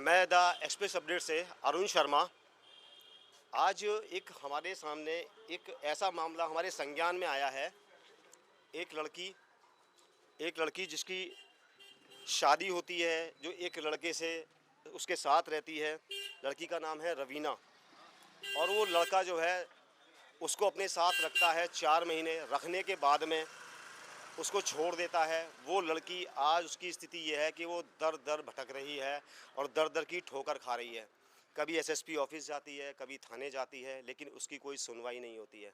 मैं the express update से अरुण शर्मा। आज एक हमारे सामने एक ऐसा मामला हमारे संज्ञान में आया है। एक लड़की जिसकी शादी होती है, जो एक लड़के से उसके साथ रहती है। लड़की का नाम है रवीना और वो लड़का जो है उसको अपने साथ रखता है। 4 महीने रखने के बाद में उसको छोड़ देता है। वो लड़की आज उसकी स्थिति ये है कि वो दर दर भटक रही है और दर दर की ठोकर खा रही है। कभी एसएसपी ऑफिस जाती है, कभी थाने जाती है, लेकिन उसकी कोई सुनवाई नहीं होती है।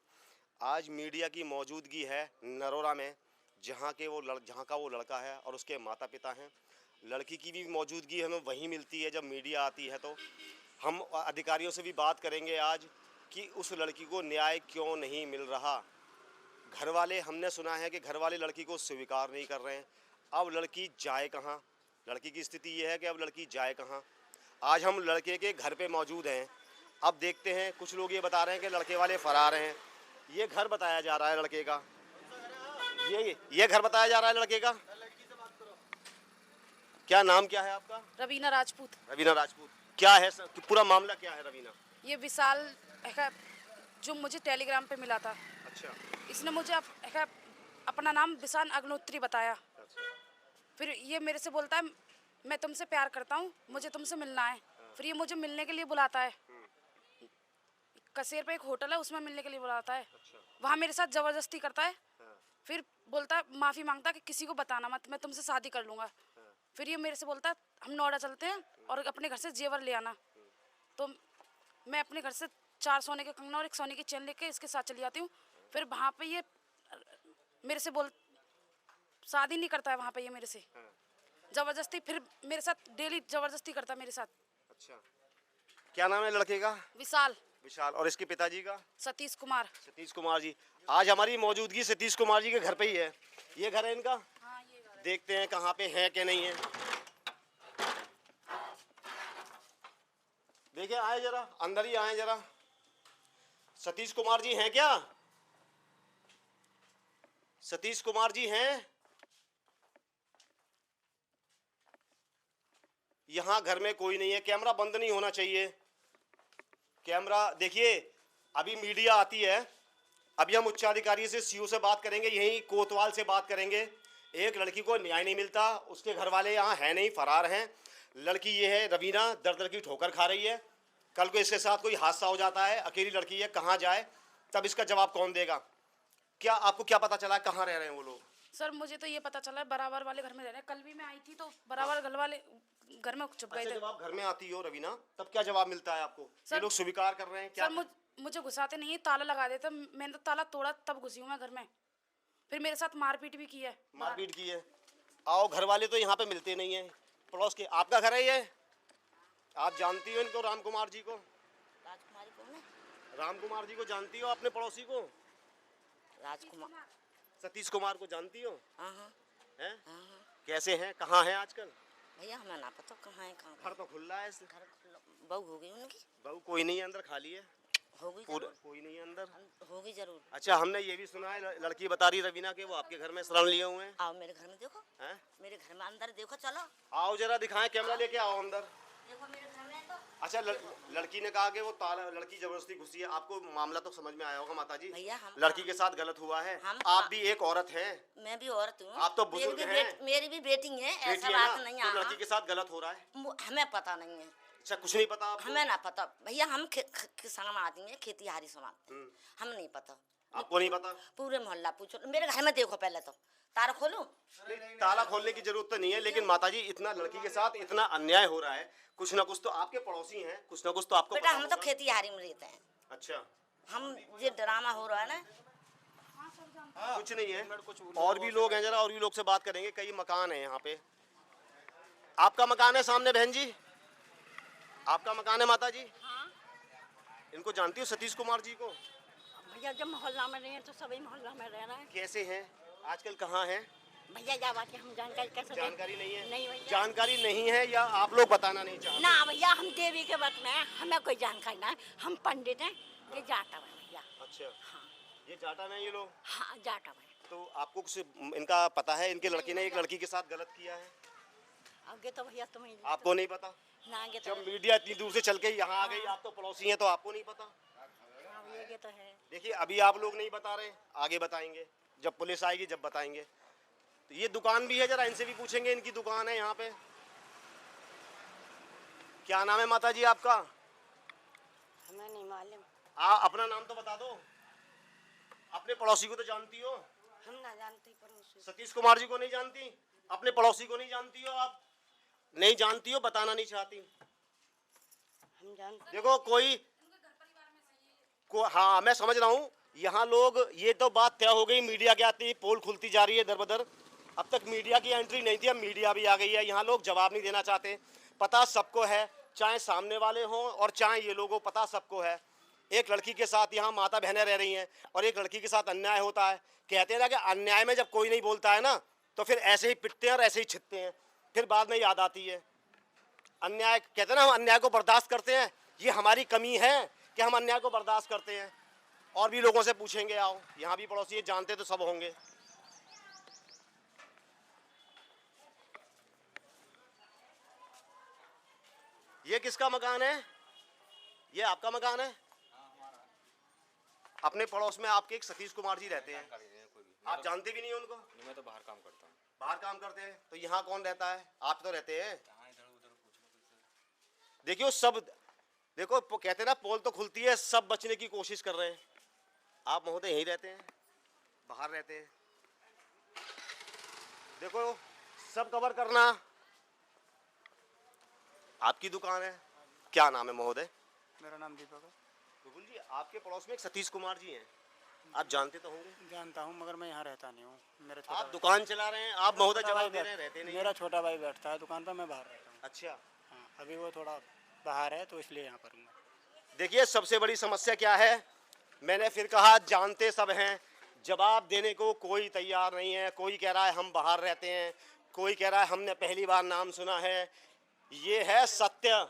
आज मीडिया की मौजूदगी है नरोरा में, जहाँ का वो लड़का है और उसके माता पिता हैं। लड़की की भी मौजूदगी हमें वहीं मिलती है जब मीडिया आती है। तो हम अधिकारियों से भी बात करेंगे आज कि उस लड़की को न्याय क्यों नहीं मिल रहा। घर वाले, हमने सुना है कि घर वाले लड़की को स्वीकार नहीं कर रहे हैं। अब लड़की जाए कहाँ? लड़की की स्थिति ये है कि अब लड़की जाए कहाँ। आज हम लड़के के घर पे मौजूद हैं। अब देखते हैं, कुछ लोग ये बता रहे हैं कि लड़के वाले फरार हैं। ये घर बताया जा रहा है लड़के का, ये घर बताया जा रहा है लड़के का। क्या नाम क्या है आपका? रवीना राजपूत। रवीना राजपूत। क्या है पूरा मामला क्या है रवीना? ये विशाल है जो मुझे टेलीग्राम पे मिला था। अच्छा। इसने मुझे अपना नाम विशाल अग्नोत्री बताया। अच्छा। फिर ये मेरे से बोलता है मैं तुमसे प्यार करता हूँ, मुझे तुमसे मिलना है। फिर ये मुझे मिलने के लिए बुलाता है। कसेर पे एक होटल है, उसमें मिलने के लिए बुलाता है। अच्छा। वहाँ मेरे साथ जबरदस्ती करता है। फिर बोलता है, माफ़ी मांगता है कि किसी को बताना मत, मैं तुमसे शादी कर लूँगा। फिर ये मेरे से बोलता है हम नोएडा चलते हैं और अपने घर से जेवर ले आना। तो मैं अपने घर से 4 सोने के कंगना और 1 सोने की चेन लेके इसके साथ चली जाती हूँ। फिर वहाँ पे ये मेरे से शादी नहीं करता है। वहाँ पे ये मेरे से जबरदस्ती, फिर मेरे साथ डेली जबरदस्ती करता है मेरे साथ। अच्छा। क्या नाम है लड़के का? विशाल। विशाल। और इसके पिताजी का? सतीश कुमार। सतीश कुमार जी। आज हमारी मौजूदगी सतीश कुमार जी के घर पे ही है। ये घर है इनका? हाँ, ये घर है। देखते हैं कहाँ पे है कि नहीं है। देखिए, आए जरा, अंदर ही आए जरा। सतीश कुमार जी हैं क्या? सतीश कुमार जी हैं? यहाँ घर में कोई नहीं है। कैमरा बंद नहीं होना चाहिए। कैमरा देखिए, अभी मीडिया आती है। अभी हम उच्चाधिकारी से, सीओ से बात करेंगे, यहीं कोतवाल से बात करेंगे। एक लड़की को न्याय नहीं मिलता, उसके घर वाले यहाँ है नहीं, फरार हैं। लड़की ये है रवीना, दर दर की ठोकर खा रही है। कल को इसके साथ कोई हादसा हो जाता है, अकेली लड़की है, कहाँ जाए? तब इसका जवाब कौन देगा? क्या आपको क्या पता चला कहाँ रह रहे हैं वो लोग? सर मुझे तो ये पता चला है बराबर वाले घर में रह रहे हैं। कल भी मैं आई थी तो बराबर घर वाले घर में छुप गए थे। जब आप घर में आती हो रवीना, तब क्या जवाब मिलता है आपको? ये लोग स्वीकार कर रहे हैं क्या? सर मुझे घुसाते नहीं है, ताला लगा देते। मैंने तो ताला तोड़ा तब घुसी हूँ मैं घर में। फिर मेरे साथ मारपीट भी की है। मारपीट की है? आओ, घर वाले तो यहाँ पे मिलते नहीं है पड़ोस के। आपका घर है ये? आप जानती हो इनको, राम कुमार जी को? राजकुमारी कौन है? राम कुमार जी को जानती हो? अपने पड़ोसी को? राजकुमार। सतीश कुमार को जानती हो? हाँ हाँ। हैं? हाँ हाँ। कैसे हैं, कहाँ हैं आजकल? भैया हमें ना पता कहाँ है कहाँ घर तो खुल रहा है। घर बहू हो गई उनकी। बहू कोई नहीं है अंदर, खाली है। होगी पूरा जरूर। कोई नहीं है अंदर। होगी जरूर। अच्छा, हमने ये भी सुना है, लड़की बता रही रवीना के वो आपके घर में शरण लिए हुए हैं। आओ मेरे घर में देखो। हैं? मेरे घर में अंदर देखो, चलो आओ जरा दिखाएं, कैमरा लेके आओ अंदर। देखो मेरे घर में तो। अच्छा, लड़की ने कहा कि वो ताला, लड़की जबरदस्ती घुसी है। आपको मामला तो समझ में आया होगा माता जी? भैया हम लड़की के साथ गलत हुआ है। आप भी एक औरत हैं। मैं भी औरत हूँ। आप तो बुजुर्ग हैं। मेरी भी बेटी है, ऐसा बेटी है बात ना? नहीं तो है। लड़की के साथ गलत हो रहा है। हमें पता नहीं है। अच्छा, कुछ नहीं पता आपको? हमें ना पता भैया, हम किसान आदमी है, खेती हारी समाज। हम नहीं पता। आपको नहीं पता? पूरे मोहल्ला पूछो। मेरे घर में देखो पहले तो। ताला खोलूं? ताला खोलने की जरूरत तो नहीं है, लेकिन माताजी इतना लड़की के साथ इतना अन्याय हो रहा है, कुछ ना कुछ तो आपके पड़ोसी हैं, कुछ ना कुछ तो आपको बेटा पता हम तो होगा। खेती हारी में रहते हैं। अच्छा। हम ये ड्रामा हो रहा है ना। कुछ नहीं है। और भी लोग हैं, जरा और भी लोग से बात करेंगे। कई मकान है यहाँ पे। आपका मकान है सामने बहन जी? आपका मकान है माता जी? हाँ इनको जानती हो, सतीश कुमार जी को? भैया, जब मोहल्ला में रहे हैं तो सभी मोहल्ला में रह रहे हैं। कैसे हैं आजकल, कहाँ हैं? भैया जा बात है, हम जानकारी कैसे दें? जानकारी नहीं है? नहीं भैया। जानकारी नहीं है या आप लोग बताना नहीं चाहते? ना भैया, हम देवी के वक्त में हैं, हमें कोई जानकारी ना है। हम पंडित हैं, ये जाटा है भैया। अच्छा। हाँ ये जाटा में ये लोग? हाँ जाटा है। तो आपको कुछ इनका पता है? इनके लड़की ने एक लड़की के साथ गलत किया है? आगे तो भैया तुम्हें आपको नहीं पता? ना आगे तो जब मीडिया इतनी दूर से चल के यहाँ आ गई, आप तो पड़ोसी हैं तो आपको नहीं पता। हाँ, ये तो है। देखिए अभी आप लोग नहीं बता रहे, आगे बताएंगे, जब पुलिस आएगी जब बताएंगे। तो ये दुकान भी है, जरा इनसे भी पूछेंगे, इनकी दुकान है यहाँ पे। क्या नाम है माता जी आपका? हमें नहीं मालूम। अपना नाम तो बता दो। अपने पड़ोसी को तो जानती हो? हम ना जानते पड़ोसी। सतीश कुमार जी को नहीं जानती? अपने पड़ोसी को नहीं जानती हो? आप नहीं जानती हो, बताना नहीं चाहती। हम जानते। देखो हाँ मैं समझ रहा हूँ, यहाँ लोग, ये तो बात तय हो गई, मीडिया के आती पोल खुलती जा रही है दर बदर। अब तक मीडिया की एंट्री नहीं थी, अब मीडिया भी आ गई है। यहाँ लोग जवाब नहीं देना चाहते। पता सबको है, चाहे सामने वाले हों और चाहे ये लोगों, पता सबको है। एक लड़की के साथ यहाँ माता बहनें रह रही हैं और एक लड़की के साथ अन्याय होता है। कहते हैं ना कि अन्याय में जब कोई नहीं बोलता है ना, तो फिर ऐसे ही पिटते हैं और ऐसे ही छिदते हैं, फिर बाद में याद आती है अन्याय। कहते हैं ना हम अन्याय को बर्दाश्त करते हैं, ये हमारी कमी है कि हम अन्याय को बर्दाश्त करते हैं। और भी लोगों से पूछेंगे, आओ यहाँ भी पड़ोसी जानते तो सब होंगे। ये किसका मकान है? ये आपका मकान है? अपने पड़ोस में आपके एक सतीश कुमार जी रहते हैं, आप जानते भी नहीं उनको? मैं तो बाहर काम करता हूँ। बाहर काम करते हैं, तो यहाँ कौन रहता है? आप तो रहते हैं। देखियो सब, देखो कहते हैं ना पोल तो खुलती है, सब बचने की कोशिश कर रहे हैं। आप महोदय यहीं रहते हैं, बाहर रहते हैं? देखो सब कवर करना। आपकी दुकान है, क्या नाम है महोदय? मेरा नाम दीपक है। बिल्कुल जी, आपके पड़ोस में एक सतीश कुमार जी हैं, आप जानते तो होंगे? जानता हूँ, मगर मैं यहाँ रहता नहीं हूँ। मेरा छोटा आप भाई- दुकान चला रहे हैं, आप महोदय छोटा भाई जवाब दे रहे हैं, बैठ- रहते नहीं? मेरा छोटा भाई बैठता है दुकान पर, मैं बाहर रहता हूँ। अच्छा, हाँ, अभी वो थोड़ा बाहर है तो इसलिए यहाँ पर हूँ। देखिए सबसे बड़ी समस्या क्या है, मैंने फिर कहा जानते सब हैं, जवाब देने को कोई तैयार नहीं है। कोई कह रहा है हम बाहर रहते हैं, कोई कह रहा है हमने पहली बार नाम सुना है। ये है सत्य,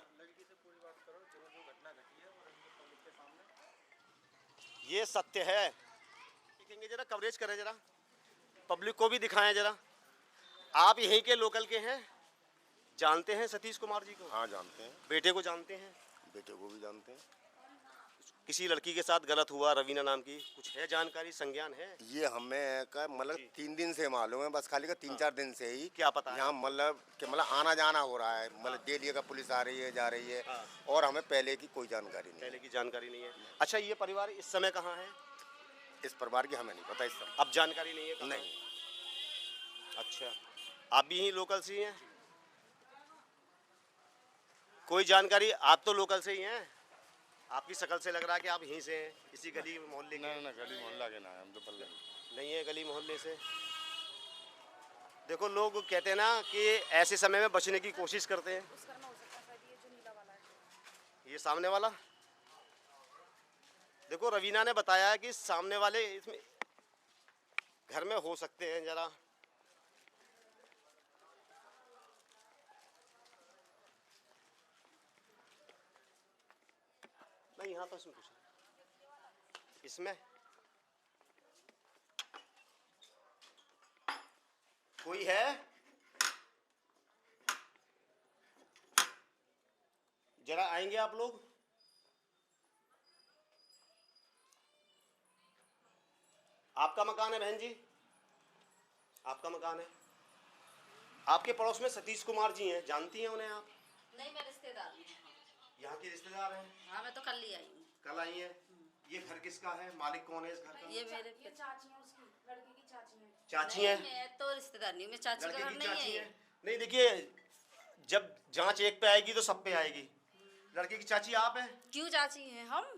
ये सत्य है। देखेंगे जरा, कवरेज करें जरा, पब्लिक को भी दिखाएं जरा। आप यहीं के लोकल के हैं, जानते हैं सतीश कुमार जी को? हाँ जानते हैं, बेटे को जानते हैं? बेटे को भी जानते हैं। किसी लड़की के साथ गलत हुआ रवीना नाम की, कुछ है जानकारी, संज्ञान है? ये हमें का मतलब 3 दिन से मालूम है, बस खाली का 3-4 दिन से ही। क्या पता है? यहाँ मतलब कि मतलब आना जाना हो रहा है, मतलब डेली का पुलिस आ रही है जा रही है, और हमें पहले की कोई जानकारी नहीं पहले की जानकारी नहीं है। अच्छा, ये परिवार इस समय कहाँ है? इस परिवार की हमें नहीं पता इस समय। अब जानकारी नहीं है कहाँ नहीं। है? अच्छा, आप भी यहीं लोकल से ही हैं? कोई जानकारी? आप तो लोकल से ही हैं, आपकी शक्ल से लग रहा है कि आप यहीं से हैं, इसी गली मोहल्ले के? ना गली मोहल्ला के ना है, हम तो पल्ले नहीं है गली मोहल्ले से। देखो लोग कहते हैं ना कि ऐसे समय में बचने की कोशिश करते हैं। ये सामने वाला, देखो रवीना ने बताया है कि सामने वाले इसमें घर में हो सकते हैं। जरा नहीं, यहाँ तो इसमें कुछ, इसमें कोई है? जरा आएंगे आप लोग? आपका मकान है बहन जी? आपका मकान है? आपके पड़ोस में सतीश कुमार जी हैं, जानती हैं उन्हें आप? नहीं, मैं रिश्तेदार हूँ। यहाँ की रिश्तेदार हैं? हाँ, मैं तो कल ही आई हूँ। कल आई हैं? ये घर किसका है? मालिक कौन है इस घर का? ये मेरे चाची है उसकी, लड़के की चाची है। चाची हैं? मैं तो रिश्तेदार नहीं हूँ, मैं चाची का लड़के घर की नहीं चाची है। है? नहीं देखिए, जब जांच एक पे आएगी तो सब पे आएगी। लड़के की चाची आप हैं? क्यों चाची हैं हम?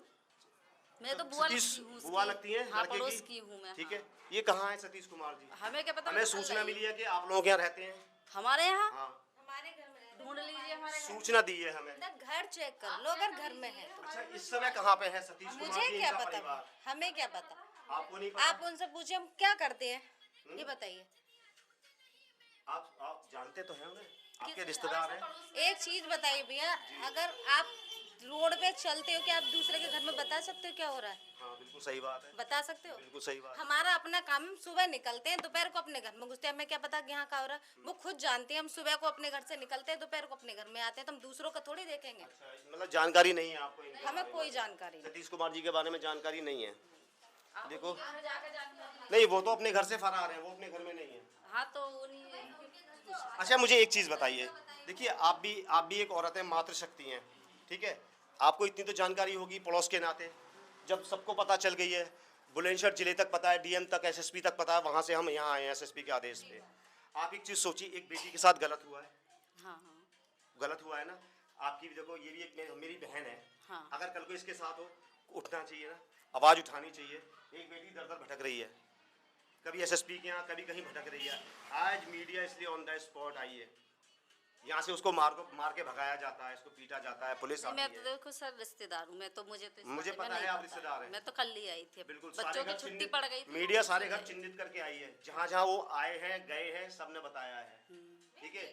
मैं तो बुआ सतीश लगती हूँ उसकी। बुआ लगती है हाँ, लड़के पड़ोस की हूँ मैं। ठीक हाँ। है, ये कहाँ है सतीश कुमार जी? हमें क्या पता, हमें मैं कल सूचना आई। मिली है कि आप लोग यहाँ रहते हैं। हमारे यहाँ हाँ, हमारे घर में ढूंढ लीजिए हमारे घर। सूचना दी है हमें। घर चेक कर लो अगर घर में है तो। अच्छा, इस समय कहाँ पे है सतीश कुमार मुझे जी, क्या इनका पता, परिवार? हमें क्या पता। आपको नहीं पता? आप उनसे पूछिए हम क्या करते हैं, ये बताइए। आप जानते तो हैं उन्हें, आपके रिश्तेदार हैं? एक चीज बताइए भैया, अगर आप रोड पे चलते हो कि आप दूसरे के घर में बता सकते हो क्या हो रहा है? हाँ बिल्कुल सही बात है, बता सकते हो? बिल्कुल सही बात है। हमारा अपना काम, हम सुबह निकलते हैं, दोपहर को अपने घर में घुसते हैं, हमें क्या पता कि यहाँ क्या हो रहा है? वो खुद जानती है। हम सुबह को अपने घर से निकलते हैं, दोपहर को अपने घर में आते हैं, तो हम दूसरों का थोड़ी देखेंगे। मतलब जानकारी नहीं है आपको इनके हमें बारे कोई में? जानकारी नहीं। सतीश कुमार जी के बारे में जानकारी नहीं है। देखो नहीं, वो तो अपने घर से फरार है, वो अपने घर में नहीं है। हाँ तो उन्हीं अच्छा मुझे एक चीज़ बताइए, देखिए आप भी एक औरत है, मातृशक्ति हैं, ठीक है, आपको इतनी तो जानकारी होगी पड़ोस के नाते, जब सबको पता चल गई है, बुलंदशहर जिले तक पता है, डीएम तक, एसएसपी तक पता है, वहाँ से हम यहाँ आए हैं एसएसपी के आदेश पे। आप एक चीज़ सोचिए, एक बेटी के साथ गलत हुआ है, हाँ गलत हुआ है ना, आपकी भी देखो, ये भी एक मेरी बहन है, हाँ। अगर कल को इसके साथ हो, उठना चाहिए ना, आवाज़ उठानी चाहिए। एक बेटी दर दर भटक रही है, कभी एसएसपी के यहाँ, कभी कहीं भटक रही है, आज मीडिया इसलिए ऑन द स्पॉट आई है, यहाँ से उसको मार के भगाया जाता है, इसको पीटा जाता है, पुलिस आती मैं तो है। देखो सर रिश्तेदार हूँ, मैं तो मुझे मुझे पता है आप रिश्तेदार हैं। मैं तो कल ही आई थी, बिल्कुल बच्चों की छुट्टी पड़ गई थी। मीडिया सारे घर चिन्हित करके आई है, जहाँ जहाँ वो आए हैं गए हैं सबने बताया है, ठीक है,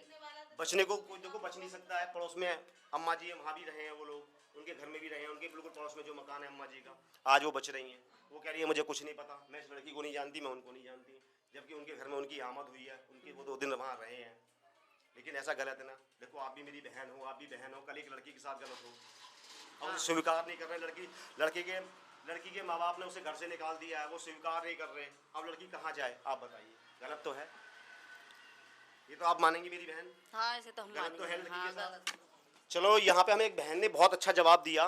बचने को कोई देखो बच नहीं सकता है। पड़ोस में अम्मा जी वहाँ भी रहे हैं, वो लोग उनके घर में भी रहे हैं, उनके बिल्कुल पड़ोस में जो मकान है अम्मा जी का, आज वो बच रही हैं, वो कह रही है मुझे कुछ नहीं पता, मैं इस लड़की को नहीं जानती, मैं उनको नहीं जानती, जबकि उनके घर में उनकी आमद हुई है, उनके वो 2 दिन वहाँ रहे हैं। लेकिन ऐसा गलत है ना, देखो आप भी मेरी बहन हो, आप भी बहन हो, कल एक लड़की के साथ गलत हो और स्वीकार नहीं कर रहे, लड़की के माँ बाप ने उसे घर से निकाल दिया है, वो स्वीकार नहीं कर रहे, अब लड़की कहाँ जाए आप बताइए, गलत तो है, ये तो आप मानेंगी मेरी बहन? हाँ ऐसे तो हम गलत तो है लड़की हाँ, के साथ। गलत। चलो यहाँ पे हमें एक बहन ने बहुत अच्छा जवाब दिया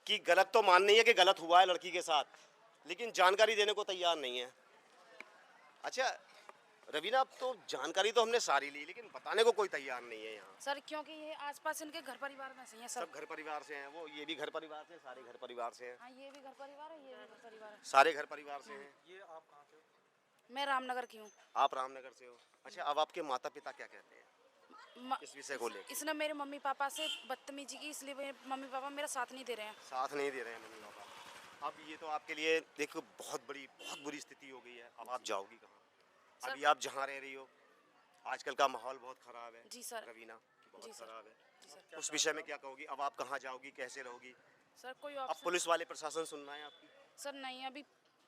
कि गलत तो मान नहीं है कि गलत हुआ है लड़की के साथ, लेकिन जानकारी देने को तैयार नहीं है। अच्छा रवीना, अब तो जानकारी तो हमने सारी ली, लेकिन बताने को कोई तैयार नहीं है यहाँ। सर क्योंकि ये आसपास इनके घर परिवार में से हैं सब सब। घर परिवार से हैं, वो ये भी घर परिवार से, सारे घर परिवार से हैं, हाँ ये भी घर परिवार है, ये भी घर परिवार है। सारे घर परिवार से हैं। ये आप कहाँ से हो? मैं रामनगर की हूँ। आप रामनगर से हो? अच्छा, अब आपके माता पिता क्या कहते हैं इस विषय को लेकर? इसने मेरे मम्मी पापा से बदतमीजी की, इसलिए मेरे मम्मी पापा मेरा साथ नहीं दे रहे हैं। साथ नहीं दे रहे हैं मम्मी पापा। अब ये तो आपके लिए देखो बहुत बुरी स्थिति हो गई है, अब आप जाओगी कहाँ? अभी आप जहाँ रह रही हो, आजकल का माहौल बहुत ख़राब है। जी सर। रवीना, जी बहुत सर। ख़राब है। जी सर। उस विषय में क्या कहोगी? अब आप कहाँ जाओगी, कैसे रहोगी? सर कोई अब ऑप्शन पुलिस वाले प्रशासन सुनना है आपकी? सर नहीं, अभी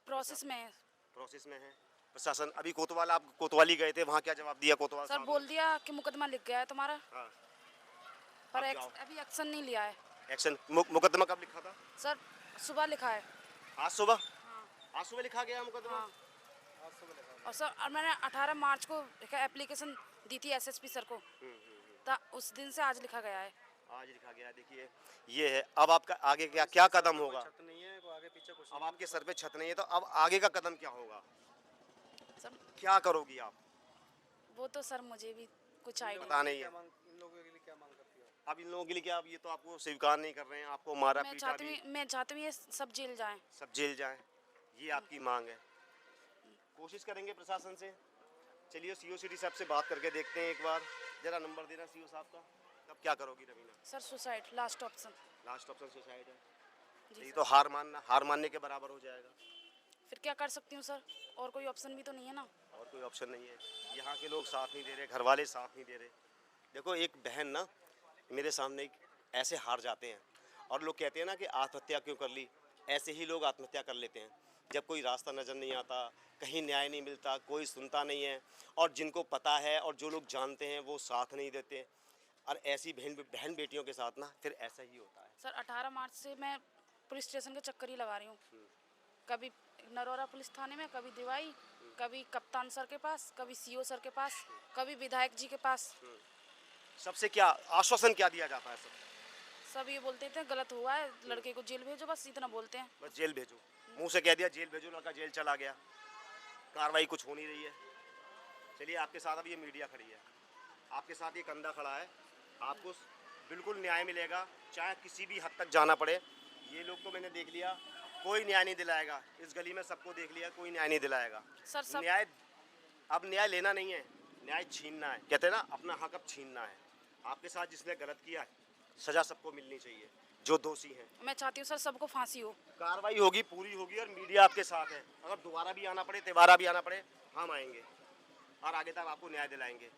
प्रोसेस में है। प्रोसेस में है प्रशासन। अभी कोतवाल, आप कोतवाली गए थे, वहाँ क्या जवाब दिया कोतवाल सर साहब ने? बोल दिया कि मुकदमा लिख गया है तुम्हारा, हाँ, पर अब जाओ। अभी एक्शन नहीं लिया है। एक्शन मुकदमा कब लिखा था? सर सुबह लिखा है। आज सुबह? हाँ। आज सुबह लिखा गया मुकदमा? हाँ। और सर और मैंने 18 मार्च को एप्लीकेशन दी थी एसएसपी सर को, तो उस दिन से आज लिखा गया है। आज लिखा गया है। देखिए ये है, अब आपका आगे क्या कदम होगा? छत नहीं है, कोई आगे पीछे कुछ अब आपके सर पे छत नहीं है, तो अब आगे का कदम क्या होगा? सर क्या करोगी आप? वो तो सर मुझे भी कुछ आइडिया पता नहीं है। इन लोगों के लिए क्या मांग करती हो? अब इन लोगों के लिए क्या, अब ये तो आपको स्वीकार नहीं कर रहे हैं, आपको मारा पीटा भी, मैं चाहती हूँ ये सब जेल जाएं। सब जेल जाएं, ये आपकी मांग है। कोशिश करेंगे प्रशासन से। चलिए सीओ सिटी साहब से बात करके देखते हैं एक बार, जरा नंबर देना सीओ साहब का। तब क्या करोगी Raveena? Sir suicide last option. Last option suicide है? जी ये सर। तो हार मानने के बराबर हो जाएगा। फिर क्या कर सकती हूँ सर, और कोई ऑप्शन भी तो नहीं है ना। और कोई ऑप्शन नहीं है, यहाँ के लोग साथ नहीं दे रहे, घर वाले साथ नहीं दे रहे। देखो एक बहन ना मेरे सामने ऐसे हार जाते हैं, और लोग कहते हैं ना कि आत्महत्या क्यों कर ली, ऐसे ही लोग आत्महत्या कर लेते हैं जब कोई रास्ता नज़र नहीं आता, कहीं न्याय नहीं मिलता, कोई सुनता नहीं है, और जिनको पता है और जो लोग जानते हैं वो साथ नहीं देते। और ऐसी बहन बेटियों के साथ ना फिर ऐसा ही होता है। सर 18 मार्च से मैं पुलिस स्टेशन के चक्कर ही लगा रही हूँ, कभी नरोरा पुलिस थाने में, कभी दिवाई, कभी कप्तान सर के पास, कभी सीओ सर के पास, कभी विधायक जी के पास। सबसे क्या आश्वासन क्या दिया जाता है? सब ये बोलते थे गलत हुआ है, लड़के को जेल भेजो, बस इतना बोलते हैं। बस जेल भेजो, मुंह से कह दिया जेल भेजो, लड़का जेल चला गया, कार्रवाई कुछ हो नहीं रही है। चलिए आपके साथ अब ये मीडिया खड़ी है, आपके साथ ये कंधा खड़ा है, आपको बिल्कुल न्याय मिलेगा, चाहे किसी भी हद तक जाना पड़े। ये लोग तो मैंने देख लिया, कोई न्याय नहीं दिलाएगा, इस गली में सबको देख लिया, कोई न्याय नहीं दिलाएगा। सर सब न्याय अब न्याय लेना नहीं है, न्याय छीनना है। कहते हैं ना अपना हक अब छीनना है। आपके साथ जिसने गलत किया है, सजा सबको मिलनी चाहिए जो दोषी हैं। मैं चाहती हूँ सर सबको फांसी हो। कार्रवाई होगी, पूरी होगी, और मीडिया आपके साथ है। अगर दोबारा भी आना पड़े, तिबारा भी आना पड़े, हम आएंगे और आगे तक आपको न्याय दिलाएंगे।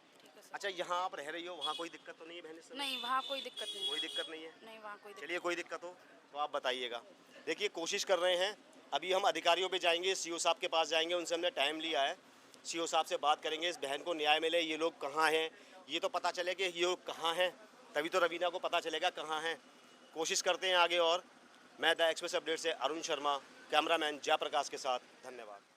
अच्छा, यहाँ आप रह रही हो, वहाँ कोई दिक्कत तो नहीं है बहन इस समय? नहीं वहाँ कोई दिक्कत नहीं कोई दिक्कत नहीं है? नहीं वहाँ कोई दिक्कत चलिए, कोई दिक्कत हो तो आप बताइएगा। देखिए, कोशिश कर रहे हैं। अभी हम अधिकारियों पे जाएंगे, सीओ साहब के पास जाएंगे, उनसे हमने टाइम लिया है। सीओ साहब से बात करेंगे, इस बहन को न्याय मिले, ये लोग कहाँ हैं, ये तो पता चले कि ये लोग कहाँ हैं, तभी तो रवीना को पता चलेगा कहाँ हैं। कोशिश करते हैं आगे। और मैं द एक्सप्रेस अपडेट से अरुण शर्मा, कैमरामैन जयप्रकाश के साथ, धन्यवाद।